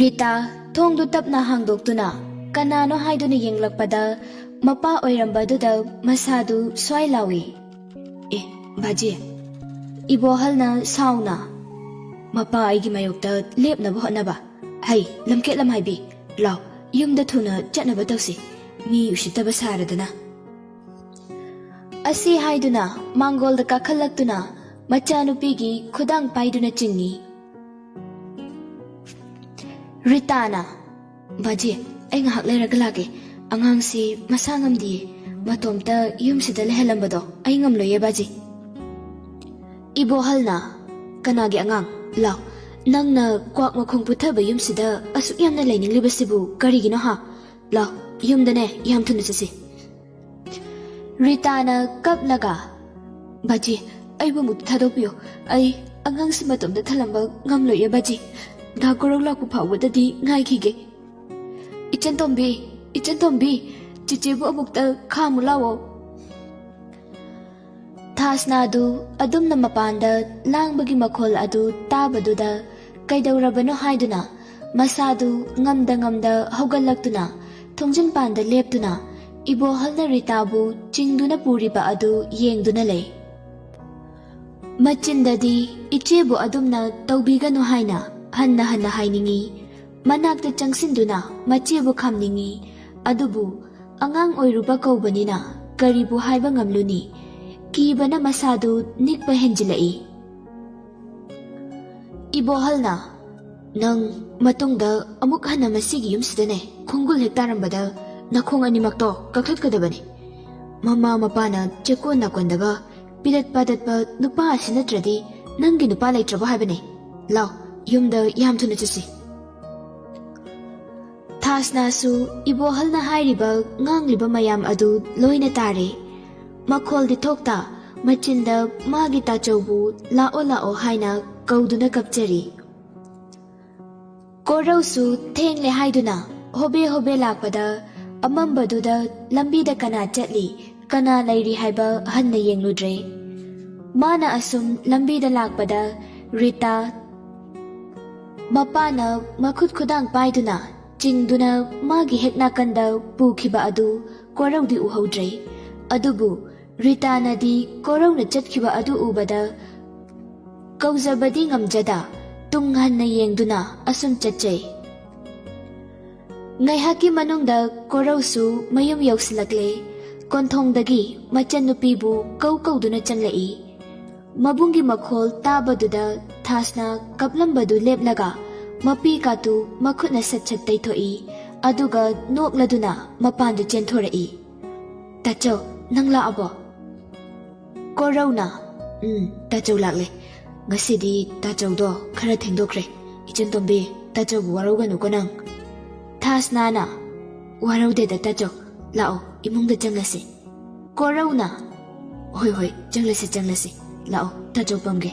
Rita thongdu tapna hangdoktuna kanano haiduna yenglakpada mapa oirambadudha masadu swai lawi. Baji ibohalna sauna mapa aigi mayokta lepnaba hotnaba hai lamket lamhaibi law yumda thuna chatnaba tawsi mi ushitaba saradana asi haiduna mangolda kakhallaktuna machanupigi khudang paiduna chingni. Ritana Baji ay ngahak layraga lagi angang si masangam di matomta yumsida lehelambado ay ngamloye Baji. Ibohal na kanagi angang law nang na kwak makhong putaba yumsida asuk yam na layning libasibu karigino ha law yumdane yam thuna sisi. Ritana kap laga Baji ay bumut thadopyo ay angang si matomta thalamba ngamloye Baji. Dakorok laku phawdadi ngai khige Ichan tombi chichibu amukta khamulawo Thasna adu adumna mapanda langbagi makhol adu tabaduda kaidaurabano haiduna masadu ngamda haugallaktuna thongjin panda leptuna ibohalna Ritabu chingduna puriba adu yengduna lei machindadi ichebu adumna tawbiganu haina hanna hainingi manakta changsinduna machebu khamningi adubu angang oiruba kaubanina karibu haiba ngamluni kibana masadu nikpa henjilai ibohalna nang matungda amuk hana masigi yumsidane khungul hektarambada nakhong animakto kakhlatkadabani mama mapana chekon nakondaba pidat padatpa nupa asinatradi nangi nupa laitraba haibane law yumda yam thuna chasi Thasna su ibohalna hairiba ngangliba mayam adu loina tare makhol di thokta machinda magi ta chawbu lao haina kauduna kapchari korau su thengle haiduna hobe lakpada amambaduda lambida kana chatli kana lairi haiba hanna yengludre mana asum lambida lakpada Rita Mapana makhut khudang paiduna chingduna magi hekna kanda pukhiba adu koraudi uhaudre adubu Ritana di korauna chatkhiba adu ubada kauzabadi ngamjada tunghanna yengduna asum chachai ngaihaki manungda korausu mayum yausilakle konthongdagi machanupibu kauduna changlai mabungi makhol tabaduda Thasna kaplambadu leplaga mapi katu makhutna satchat taithoi aduga nokladuna mapandu chenthorei tacho nangla abo korona tacho lakle ngasidi tacho do khara thengdokre ichen tombe tacho waroganu konang Thasna na waraude da tacho lao imungda changlase korona hoi changlase lao tacho pamge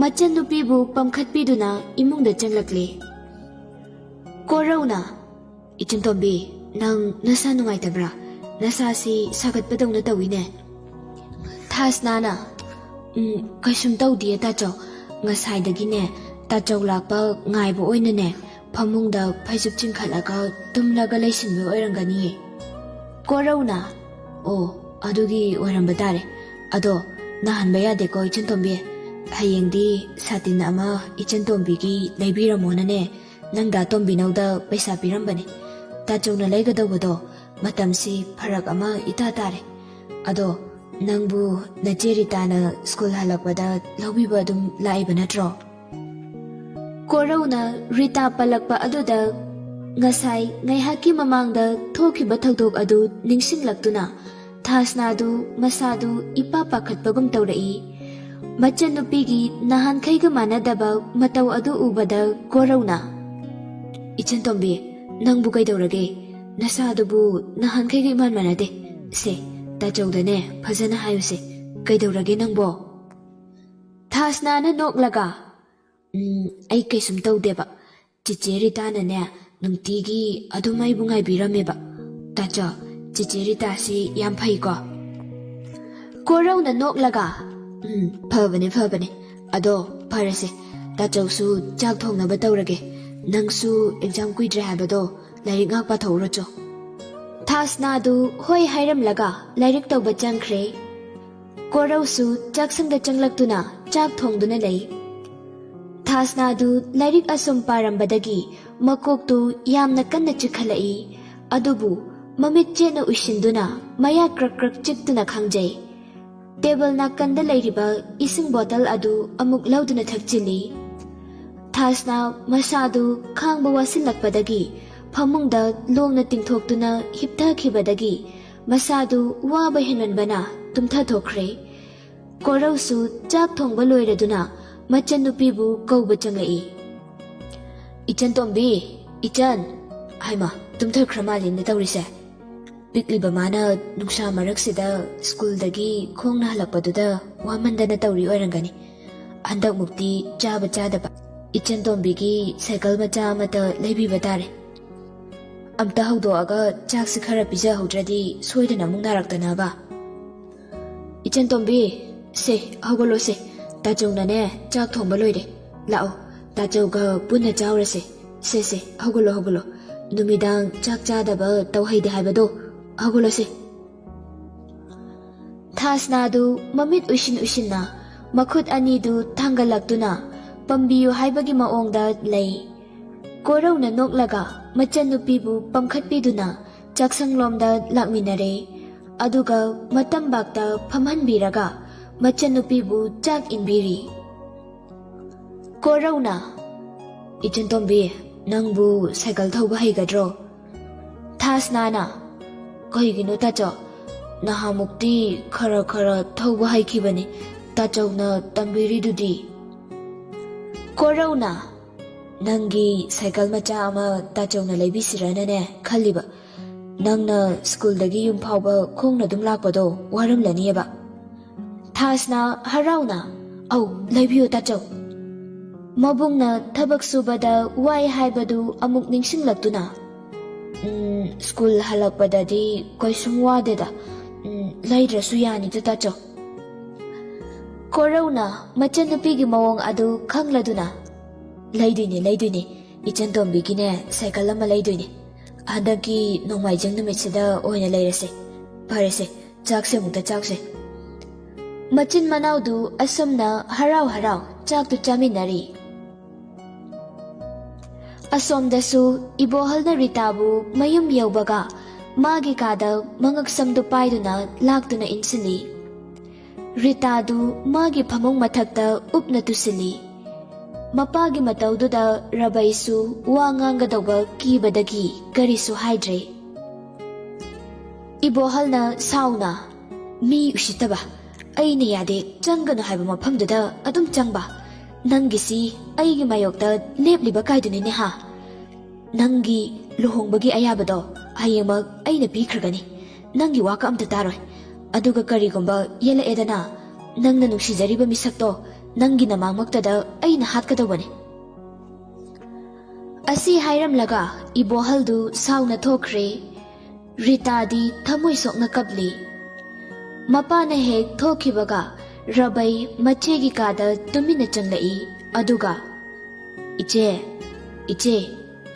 Machandupibu pamkhatpiduna imungda changlakle Korauna Ichintombi nang nasa nungaitabra nasa si sagatpadawna tawine Thasnana kaisum tawdiye tacho ngasaidagine tacho lakpa ngaibo oinane phamungda phaisup chingkhalaga tumlaga laisinbe oirangani Korauna adugi oiramba tare ado nahanba yadeko Ichintombi Hayengdi satin ama ichan tombigi laibiramone nangda tombinauda paisa pirambani tachona laigadawado matamsi pharak ama ita tare ado nangbu najeritana school halakpada lawbiba adum laiba natro Korauna Rita palakpa aduda ngasai ngaihaki mamangda thokiba thagdok adu ningsinglaktuna Thasna du masadu ipa pakhatpagum tawrai Machanupigi nahan kaiga manadaba mataw adu ubada Korauna Ichantombi nangbu kaidawrage nasadubu nahan kaiga iman manade se tachawdane phajana hayuse kaidawrage nangbo Thasna na noklaga ai kaisum tawdeba chiche Ritana ne nungtigi adumai bungai birameba tacha chiche Rita si yam phai ko Korauna noklaga Phabane ado pharase tachawsu chak thongnaba tawrage Nangsu exam kuidre habado lairik ngak pathoro cho. Thasna du hoi hairam laga lairik tawba changkhre. Korau su chaksangda changlaktuna chak thongduna lei. Thasna du lairik asum parambadagi makok tu yamna kanna chikhalai. Adubu mamit chena ushinduna maya krak krak chiktuna khangjai. Table nakanda lairiba ising bottle adu amuk lauduna thakchili. Thasna masadu khangba wasilakpadagi phamungda longna tingthoktuna hipthakhibadagi masadu waba henwanbana tumtha thokre. Korau su chak thongba loiraduna machan nupibu kauba changlai. Ichan tombi, ichan, haima tumtha khramalin na tawrise. Pikliba mana nungsa maraksida school-dagi khongna halakpaduda wamandana tawri oirangani. Handak mukti chaba chadaba. Ichan tombigi cycle macha amata leibiba tare. Amta haudoaga chakse khara pija haudradi soidana amuk naraktanaba. Ichan tombi, se haugolo se. Tachongna ne chak thongba loire. Lao, tachawga punna chawrase. Se haugolo. Numidang chak chadaba tawhaide haibado. Haugulo se. Thasna du mamit ushin na makhut ani du thangalaktuna pambiyu haibagi maongda lei. Korau na noklaga machan nupibu pamkhatpiduna chaksanglomda lakminare. Aduga matambakta phamhanbiraga machan nupibu chak inbiri. Korau na Ichan tombi nangbu cycle thauba haigadro. Thasna na Kahigino tacho nahamukti khara thauba haikibani tachawna tambiri dudi. Korau na nangi cycle macha ama tachawna leibisirana ne khaliba. Nangna school dagi yum phauba khongna dum lakpado waramlani eba. Thasna harauna au leibiyo tachaw. Mabungna thabak subada wai haibadu amuk ningsinglaktuna. School halakpadadi koisung wadeda laidrasu yani tacho. Korau na machan nupigi mawong adu khangladuna. Laiduine ichan tombigi ne cycle ama laiduine. Handaki nongmaijang numitsida oina lairase. Parese chakse mukta chakse. Machin manaudu asumna harau chaktu chaminari. Asomdasu ibohalna Ritabu mayum yaubaga magi kada mangaksamdu paiduna laktuna insili. Ritadu magi phamong mathakta upna tusili. Mapagi mataududa rabaisu wangangadawga kibadagi karisu haidre. Ibohalna sauna mi ushitaba aina yade changana haiba mafamduda adum changba. Nangisi aigi mayokta lepliba kaidunine ha. Nangi luhongbagi ayabado hayemag aina pikragani. Nangi waka amta taroy. Aduga karigumba yela edana nangna nungsijariba misakto nangi namangmaktada aina hatkadawani. Asi hairam laga ibohaldu sauna thokre. Ritadi thamoy sokna kabli. Mapana hek thokibaga Rabai machegi kada tumina changlai aduga iche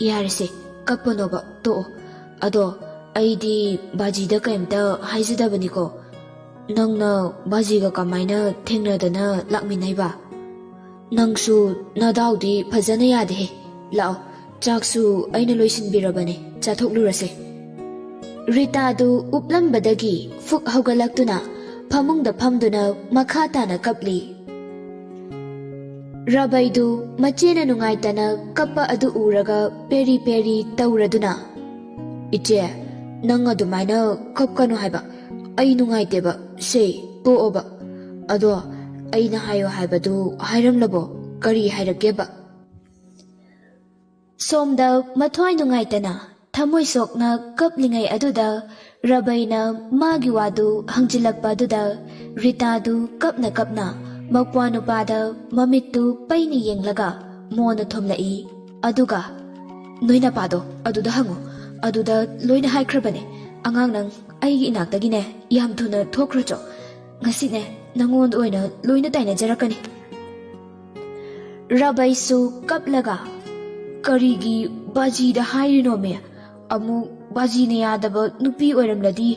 yarese kapanoba to ado aidi bajida kaimta haizadabaniko nangna bajiga kamaina thengnadana lakminaiba nangsu nadaudi phajana yade lao chaksu aina loisinbirabane chathoklurase Ritadu uplambadagi fuk haugalактuna Phamungda phamduna makhatana kapli. Rabaidu machena nungaitana kappa adu uraga peri tauraduna. Iche nang adumaina kapkanu haiba. Ai nungaiteba se pooba. Ado aina hayo haibadu hairamlabo kari hairakeba. Somda mathwai nungaitana thamoy sokna kaplingai aduda Rabaina magi wadu hangjilakpa aduda Ritadu kapna mapwanupada mamitu paini yenglaga mona thomlai aduga noina pado aduda hangu aduda loina haikrabane angang nang aigi inaktagine yam thuna thokracho ngasine nangon oina loina taina jarakani Rabaisu kaplaga ꯀꯔꯤꯒꯤ ꯕꯥꯖꯤꯗ ꯍꯥꯏꯔꯤꯅꯣꯃꯦ? ꯑꯃꯨꯛ ꯕꯥꯖꯤꯅ ꯌꯥꯗꯕ ꯅꯨꯄꯤ ꯑꯣꯏꯔꯝꯂꯗꯤ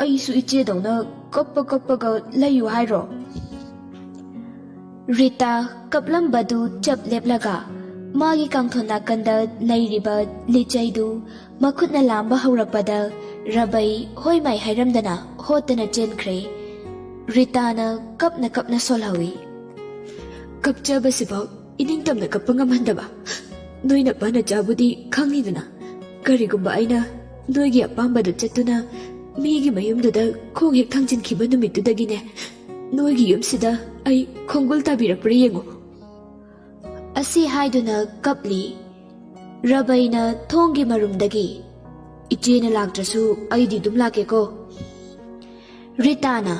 ꯑꯩꯁꯨ ꯏꯆꯦꯗꯧꯅ ꯀꯞꯄꯒ ꯂꯩꯌꯨ ꯍꯥꯏꯔꯣ? ꯔꯤꯇꯥ ꯀꯞꯂꯝꯕꯗꯨ ꯆꯞ ꯂꯦꯞꯂꯒ ꯃꯥꯒꯤ ꯀꯥꯡꯊꯣꯟ ꯅꯥꯀꯟꯗ ꯂꯩꯔꯤꯕ ꯂꯤꯆꯩꯗꯨ ꯃꯈꯨꯠꯅ ꯂꯥꯝꯕ ꯍꯧꯔꯛꯄꯗ ꯔꯕꯩ ꯍꯣꯏ ꯃꯥꯏ ꯍꯥꯏꯔꯝꯗꯅ ꯍꯣꯠꯇꯅ ꯆꯦꯟꯈ꯭ꯔꯦ꯫ ꯔꯤꯇꯥꯅ ꯀꯞꯅ ꯁꯣꯜꯍꯧꯏ꯫ ꯀꯞꯆꯕꯁꯤꯐꯥꯎ ꯏꯅꯤꯡꯇꯝꯅ ꯀꯞꯄ ꯉꯝꯍꯟꯗꯕ ꯅꯣꯏꯅ ꯄꯥꯅꯆꯥꯕꯨꯗꯤ ꯈꯪꯉꯤꯗꯅ, ꯀꯔꯤꯒꯨꯝꯕ ꯑꯩꯅ ꯅꯣꯏꯒꯤ ꯑꯄꯥꯝꯕꯗ ꯆꯠꯇꯨꯅ ꯃꯤꯒꯤ ꯃꯌꯨꯝꯗꯨꯗ ꯈꯣꯡ ꯍꯦꯛ ꯊꯥꯡꯖꯤꯟꯈꯤꯕ ꯅꯨꯃꯤꯠꯇꯨꯗꯒꯤꯅꯦ ꯅꯣꯏꯒꯤ ꯌꯨꯝꯁꯤꯗ ꯑꯩ ꯈꯣꯡꯒꯨꯜ ꯇꯥꯕꯤꯔꯛꯄ꯭ꯔꯥ ꯌꯦꯡꯉꯨ꯫ ꯑꯁꯤ ꯍꯥꯏꯗꯨꯅ ꯀꯞꯂꯤ꯫ ꯔꯕꯩꯅ ꯊꯣꯡꯒꯤ ꯃꯔꯨꯝꯗꯒꯤ ꯏꯆꯦꯅ ꯂꯥꯛꯇ꯭ꯔꯁꯨ ꯑꯩꯗꯤ ꯑꯗꯨꯝ ꯂꯥꯛꯀꯦꯀꯣ꯫ ꯔꯤꯇꯥꯅ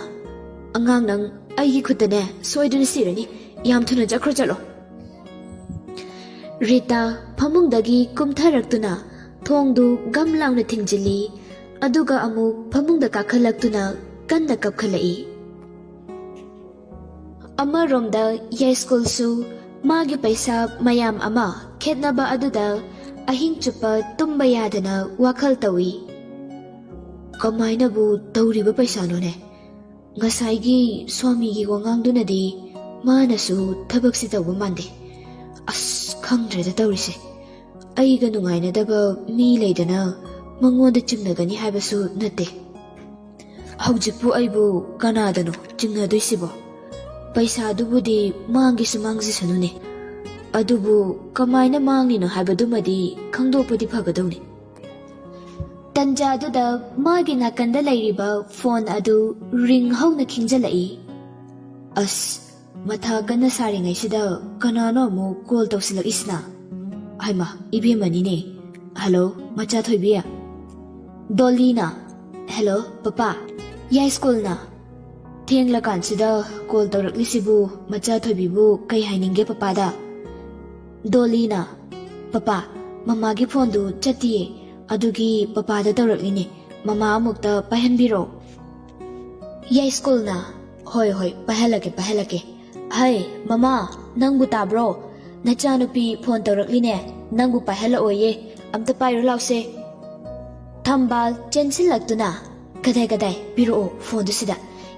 ꯑꯉꯥꯡ ꯅꯪ ꯑꯩꯒꯤ ꯈꯨꯠꯇꯅꯦ ꯁꯣꯏꯗꯅ ꯁꯤꯔꯅꯤ, ꯌꯥꯝ ꯊꯨꯅ ꯆꯠꯈ꯭ꯔꯣ ꯆꯠꯂꯣ꯫ ꯔꯤꯇꯥ ꯐꯃꯨꯡꯗꯒꯤ ꯀꯨꯝꯊꯔꯛꯇꯨꯅ ꯊꯣꯡꯗꯨ ꯒꯝ ꯂꯥꯎꯅ ꯊꯤꯡꯖꯤꯜꯂꯤ, ꯑꯗꯨꯒ ꯑꯃꯨꯛ ꯐꯃꯨꯡꯗ ꯀꯥꯈꯠꯂꯛꯇꯨꯅ ꯀꯟꯅ ꯀꯞꯈꯠꯂꯛꯏ꯫ ꯑꯃꯔꯣꯝꯗ ꯌꯥꯏꯁ꯭ꯀꯨꯜꯁꯨ ꯃꯥꯒꯤ ꯄꯩꯁꯥ ꯃꯌꯥꯝ ꯑꯃ ꯈꯦꯠꯅꯕ ꯑꯗꯨꯗ ꯑꯍꯤꯡ ꯆꯨꯞꯄ ꯇꯨꯝꯕ ꯌꯥꯗꯅ ꯋꯥꯈꯜ ꯇꯧꯏ꯫ ꯀꯃꯥꯏꯅꯕꯨ ꯇꯧꯔꯤꯕ ꯄꯩꯁꯥꯅꯣꯅꯦ? ꯉꯁꯥꯏꯒꯤ ꯁ꯭ꯋꯥꯃꯤꯒꯤ ꯋꯥꯉꯥꯡꯗꯨꯅꯗꯤ ꯃꯥꯅꯁꯨ ꯊꯕꯛꯁꯤ ꯇꯧꯕ ꯃꯥꯟꯗꯦ꯫ ꯑꯁ ꯈꯪꯗ꯭ꯔꯦꯗ ꯇꯧꯔꯤꯁꯦ, ꯑꯩꯒ ꯅꯨꯡꯉꯥꯏꯅꯗꯕ ꯃꯤ ꯂꯩꯗꯅ ꯃꯉꯣꯟꯗ ꯆꯤꯡꯅꯒꯅꯤ ꯍꯥꯏꯕꯁꯨ ꯅꯠꯇꯦ꯫ ꯍꯧꯖꯤꯛꯄꯨ ꯑꯩꯕꯨ ꯀꯅꯥꯗꯅꯣ ꯆꯤꯡꯅꯗꯣꯏꯁꯤꯕꯣ? ꯄꯩꯁꯥꯗꯨꯕꯨꯗꯤ ꯃꯥꯡꯒꯤꯁꯨ ꯃꯥꯡꯖꯁꯅꯨꯅꯦ, ꯑꯗꯨꯕꯨ ꯀꯃꯥꯏꯅ ꯃꯥꯡꯂꯤꯅꯣ ꯍꯥꯏꯕꯗꯨꯃꯗꯤ ꯈꯪꯗꯣꯛꯄꯗꯤ ꯐꯒꯗꯧꯅꯤ꯫ ꯇꯟꯖꯥꯗꯨꯗ ꯃꯥꯒꯤ ꯅꯥꯀꯟꯗ ꯂꯩꯔꯤꯕ ꯐꯣꯟ ꯑꯗꯨ ꯔꯤꯡ ꯍꯧꯅ ꯈꯤꯡꯖꯤꯜꯂꯛꯏ꯫ ꯑꯁ ꯃꯊꯥ ꯀꯟꯅ ꯁꯥꯔꯤꯉꯩꯁꯤꯗ ꯀꯅꯥꯅꯣ ꯑꯃꯨꯛ ꯀꯣꯜ ꯇꯧꯁꯤꯜꯂꯛꯏꯁꯤꯅ? ꯍꯩꯃꯥ ꯏꯕꯦꯝꯃꯅꯤꯅꯦ꯫ ꯍꯜꯂꯣ ꯃꯆꯥ ꯊꯣꯏꯕꯤ? ꯗꯣꯂꯤꯅ ꯍꯦꯜꯂꯣ ꯄꯄꯥ꯫ ꯌꯥꯏꯁ꯭ꯀꯨꯜꯅ ꯊꯦꯡꯂꯀꯥꯟꯁꯤꯗ ꯀꯣꯜ ꯇꯧꯔꯛꯂꯤꯁꯤꯕꯨ ꯃꯆꯥ ꯊꯣꯏꯕꯤꯕꯨ ꯀꯩ ꯍꯥꯏꯅꯤꯡꯒꯦ ꯄꯄꯥꯗ? ꯗꯣꯂꯤꯅ ꯄꯄꯥ ꯃꯃꯥꯒꯤ ꯐꯣꯟꯗꯨ ꯆꯠꯇꯤꯌꯦ, ꯑꯗꯨꯒꯤ ꯄꯄꯥꯗ ꯇꯧꯔꯛꯂꯤꯅꯦ, ꯃꯃꯥ ꯑꯃꯨꯛꯇ ꯄꯥꯏꯍꯟꯕꯤꯔꯣ꯫ ꯌꯥꯏꯁ꯭ꯀꯨꯜꯅ ꯍꯣꯏ ꯄꯥꯏꯍꯜꯂꯛꯀꯦ꯫ ꯍꯩ ꯃꯃꯥ ꯅꯪꯕꯨ ꯇꯥꯕ꯭ꯔꯣ? ꯅꯆꯥꯅꯨꯄꯤ ꯐꯣꯟ ꯇꯧꯔꯛꯂꯤꯅꯦ, ꯅꯪꯕꯨ ꯄꯥꯏꯍꯜꯂꯛꯑꯣꯌꯦ, ꯑꯝꯇ ꯄꯥꯏꯔꯨ ꯂꯥꯎꯁꯦ꯫ ꯊꯝꯕꯥꯜ ꯆꯦꯟꯁꯤꯜꯂꯛꯇꯨꯅ ꯀꯗꯥꯏ ꯄꯤꯔꯛꯑꯣ ꯐꯣꯟꯗꯨ ꯁꯤꯗ,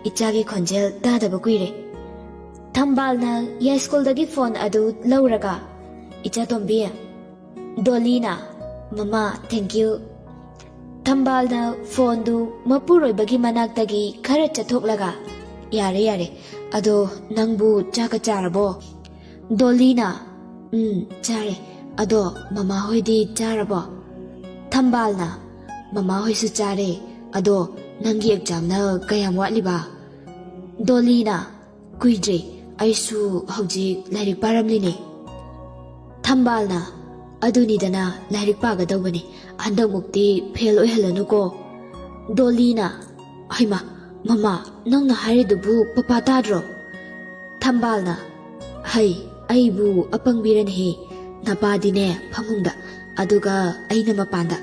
ꯏꯆꯥꯒꯤ ꯈꯣꯟꯖꯦꯜ ꯇꯥꯗꯕ ꯀꯨꯏꯔꯦ꯫ ꯊꯝꯕꯥꯜꯅ ꯌꯥꯏꯁ꯭ꯀꯨꯜꯗꯒꯤ ꯐꯣꯟ ꯑꯗꯨ ꯂꯧꯔꯒ ꯏꯆꯥ ꯇꯣꯝꯕꯤ꯫ ꯗꯣꯂꯤꯅ ꯃꯃꯥ ꯊꯦꯡꯀ꯭ꯌꯨ꯫ ꯊꯝꯕꯥꯜꯅ ꯐꯣꯟꯗꯨ ꯃꯄꯨꯔꯣꯏꯕꯒꯤ ꯃꯅꯥꯛꯇꯒꯤ ꯈꯔ ꯆꯠꯊꯣꯛꯂꯒ ꯌꯥꯔꯦ ꯑꯗꯣ ꯅꯪꯕꯨ ꯆꯥꯛꯀ ꯆꯥꯔꯕꯣ? ꯗꯣꯂꯤꯅ ꯆꯥꯔꯦ, ꯑꯗꯣ ꯃꯃꯥ ꯍꯣꯏꯗꯤ ꯆꯥꯔꯕꯣ? ꯊꯝꯕꯥꯜꯅ ꯃꯃꯥ ꯍꯣꯏꯁꯨ ꯆꯥꯔꯦ, ꯑꯗꯣ ꯅꯪꯒꯤ ꯑꯦꯛꯖꯥꯝꯅ ꯀꯌꯥꯝ ꯋꯥꯠꯂꯤꯕ? ꯗꯣꯂꯤꯅ ꯀꯨꯏꯗ꯭ꯔꯦ, ꯑꯩꯁꯨ ꯍꯧꯖꯤꯛ ꯂꯥꯏꯔꯤꯛ ꯄꯥꯔꯝꯂꯤꯅꯦ꯫ ꯊꯝꯕꯥꯜꯅ ꯑꯗꯨꯅꯤꯗꯅ ꯂꯥꯏꯔꯤꯛ ꯄꯥꯒꯗꯧꯕꯅꯤ, ꯍꯟꯗꯛꯃꯨꯛꯇꯤ ꯐꯦꯜ ꯑꯣꯏꯍꯜꯂꯅꯨꯀꯣ꯫ ꯗꯣꯂꯤꯅ ꯍꯩꯃꯥ ꯃꯃꯥ ꯅꯪꯅ ꯍꯥꯏꯔꯤꯗꯨꯕꯨ ꯄꯄꯥ ꯇꯥꯗ꯭ꯔꯣ? ꯊꯝꯕꯥꯜꯅ ꯍꯩ ꯑꯩꯕꯨ ꯑꯄꯪꯕꯤꯔꯅꯤꯍꯦ, ꯅꯄꯥꯗꯤꯅꯦ ꯐꯃꯨꯡꯗ, ꯑꯗꯨꯒ ꯑꯩꯅ ꯃꯄꯥꯟꯗ꯫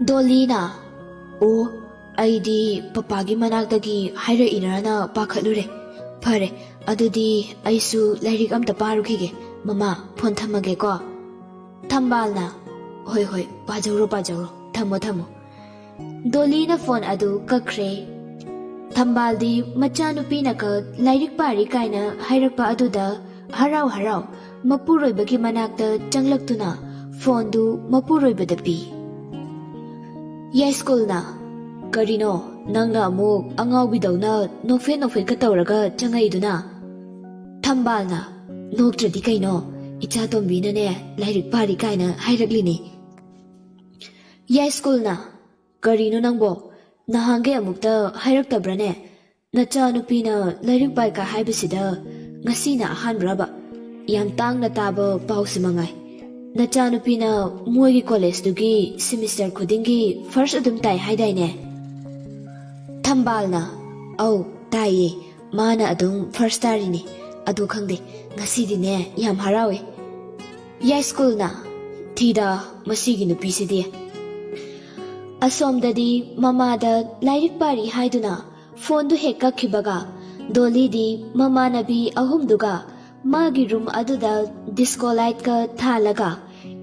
ꯗꯣꯂꯤꯅ ꯑꯣ ꯑꯩꯗꯤ ꯄꯄꯥꯒꯤ ꯃꯅꯥꯛꯇꯒꯤ ꯍꯥꯏꯔꯛꯏꯔꯅ ꯄꯥꯈꯠꯂꯨꯔꯦ꯫ ꯐꯔꯦ ꯑꯗꯨꯗꯤ ꯑꯩꯁꯨ ꯂꯥꯏꯔꯤꯛ ꯑꯝꯇ ꯄꯥꯔꯨꯈꯤꯒꯦ, ꯃꯃꯥ ꯐꯣꯟ ꯊꯝꯃꯒꯦꯀꯣ꯫ ꯊꯝꯕꯥꯜꯅ ꯍꯣꯏ ꯄꯥꯖꯧꯔꯣ, ꯊꯝꯃꯣ꯫ ꯗꯣꯂꯤꯅ ꯐꯣꯟ ꯑꯗꯨ ꯀꯛꯈ꯭ꯔꯦ꯫ ꯊꯝꯕꯥꯜꯗꯤ ꯃꯆꯥꯅꯨꯄꯤꯅꯒ ꯂꯥꯏꯔꯤꯛ ꯄꯥꯔꯤ ꯀꯥꯏꯅ ꯍꯥꯏꯔꯛꯄ ꯑꯗꯨꯗ ꯍꯔꯥꯎ ꯃꯄꯨꯔꯣꯏꯕꯒꯤ ꯃꯅꯥꯛꯇ ꯆꯪꯂꯛꯇꯨꯅ ꯐꯣꯟꯗꯨ ꯃꯄꯨꯔꯣꯏꯕꯗ ꯄꯤ꯫ ꯌꯥꯏꯁ꯭ꯀꯨꯜꯅ ꯀꯔꯤꯅꯣ ꯅꯪꯅ ꯑꯃꯨꯛ ꯑꯉꯥꯎꯕꯤꯗꯧꯅ ꯅꯣꯛꯐꯦꯠꯀ ꯇꯧꯔꯒ ꯆꯪꯉꯛꯏꯗꯨꯅ? ꯊꯝꯕꯥꯜꯅ ꯅꯣꯛꯇ꯭ꯔꯗꯤ ꯀꯩꯅꯣ, ꯏꯆꯥ ꯇꯣꯝꯕꯤꯅꯅꯦ ꯂꯥꯏꯔꯤꯛ ꯄꯥꯔꯤ ꯀꯥꯏꯅ ꯍꯥꯏꯔꯛꯂꯤꯅꯦ꯫ ꯌꯥꯏꯁ꯭ꯀꯨꯜꯅ ꯀꯔꯤꯅꯣ ꯅꯪꯕꯣ, ꯅꯍꯥꯟꯒꯩ ꯑꯃꯨꯛꯇ ꯍꯥꯏꯔꯛꯇꯕ꯭ꯔꯅꯦ? ꯅꯆꯥꯅꯨꯄꯤꯅ ꯂꯥꯏꯔꯤꯛ ꯄꯥꯏꯀ ꯍꯥꯏꯕꯁꯤꯗ ꯉꯁꯤꯅ ꯑꯍꯥꯟꯕ꯭ꯔꯕ? ꯌꯥꯝ ꯇꯥꯡꯅ ꯇꯥꯕ ꯄꯥꯎꯁꯤ ꯃꯉꯥꯏ, ꯅꯆꯥꯅꯨꯄꯤꯅ ꯃꯣꯏꯒꯤ ꯀꯣꯂꯦꯖꯇꯨꯒꯤ ꯁꯤꯃꯤꯁꯇꯔ ꯈꯨꯗꯤꯡꯒꯤ ꯐꯥꯔꯁ ꯑꯗꯨꯝ ꯇꯥꯏ ꯍꯥꯏꯗꯥꯏꯅꯦ? ꯊꯝꯕꯥꯜꯅ ꯑꯧ ꯇꯥꯏꯌꯦ, ꯃꯥꯅ ꯑꯗꯨꯝ ꯐꯥꯔꯁ ꯇꯥꯔꯤꯅꯤ, ꯑꯗꯨ ꯈꯪꯗꯦ ꯉꯁꯤꯗꯤꯅꯦ ꯌꯥꯝ ꯍꯔꯥꯎꯋꯦ꯫ ꯌꯥꯏꯁ꯭ꯀꯨꯜꯅ ꯊꯤꯗ ꯃꯁꯤꯒꯤ ꯅꯨꯄꯤꯁꯤꯗꯤ꯫ ꯑꯁꯣꯝꯗꯗꯤ ꯃꯃꯥꯗ ꯂꯥꯏꯔꯤꯛ ꯄꯥꯔꯤ ꯍꯥꯏꯗꯨꯅ ꯐꯣꯟꯗꯨ ꯍꯦꯛ ꯀꯛꯈꯤꯕꯒ ꯗꯣꯂꯤꯗꯤ ꯃꯃꯥꯟꯅꯕꯤ ꯑꯍꯨꯝꯗꯨꯒ ꯃꯥꯒꯤ ꯔꯨꯝ ꯑꯗꯨꯗ disco ꯂꯥꯏꯠꯀ ꯊꯥꯜꯂꯒ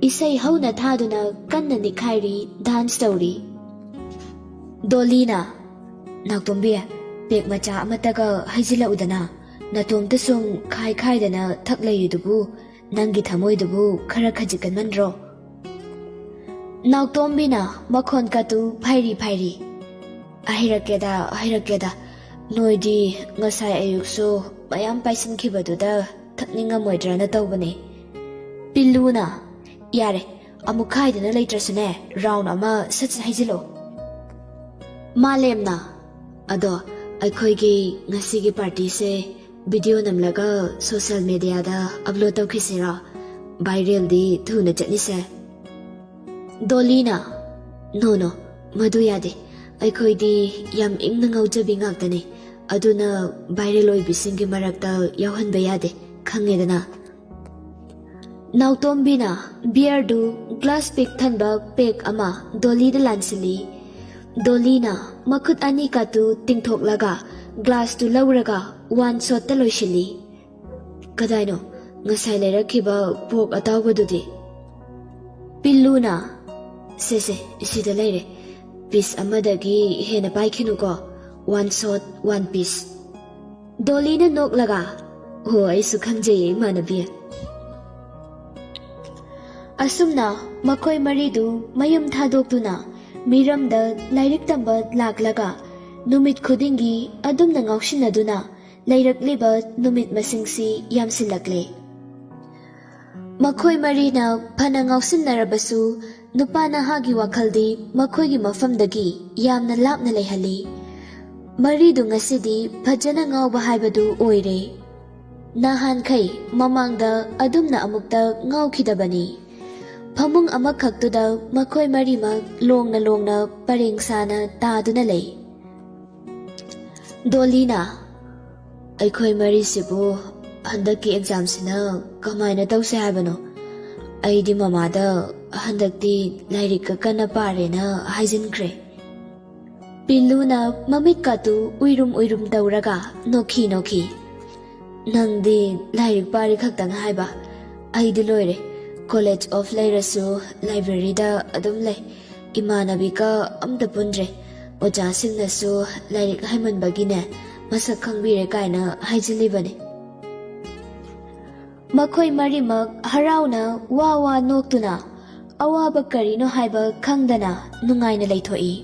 isai hauna thaduna kanna nikhairi dance tawri. Dolina, naktombi, pek macha amataga haijila udana, natomta sum khai dana thaklayidubu, nangi thamoidubu khara khajikan manro. Naktombi na makhon katu phairi. Ahirakeda, noidi ngasai ayukso mayam paisin khibaduda thakninga moidrana tawbane. Pilluna, yare, amukhai dana leitrasune round ama sat haijilo. Malemna, ado aikhoigi ngasigi party se video namlaga social media da upload tawkhisira viral di thuna chatni se. Dolina, no, madu yade. Aikhoidi yam ingna ngaujabi ngaktani aduna viral oibisingi marakta yawhanba yade khangedana. Nautombina beer du glass pick thanba pek ama doli da lansili. Dolina makut ani katu tingthoklaga glass tu lawraga one shot ta loisili. Kadaino ngasai leirakhiba pok atawbadudi. Pilluna se isida leire. Piece amadagi hena paikhinuko one shot one piece. Dolina noklaga ho aisu khangjaye manabi. Asumna makoi maridu mayum thadoktuna miramda lairik tamba laklaga numit khudingi adumna ngausinaduna lairakliba numit masingsi yamsilakle. Makoi marina phana ngausinnarabasu nupa nahagi wakhaldi makhoigi mafamdagi yamna lapna leihali. Maridu ngasidi phajana ngauba haibadu oire. Nahankhai mamangda adumna amukta ngaukhidabani. Phamung amakhaktuda makhoi marimak longna parengsana taduna lei. Dolina, aikhoi marisibu handaki exam sina kamaina tawse haibano. Aidi mamada handakti lairika kana parena haijinkre. Pilluna mamit katu uirum tawraga nokhi. Nangdi lairik pari khaktang haiba. Aidi loire. College of Lyrasu library da adum lay. Imanabika amda pundre. Oja singnasu lairik haiman bagine masak khangbire kaina haijilibane. Makhoi marimak harauna wawa noktuna awaba karino haiba khangdana nungaina leithoi.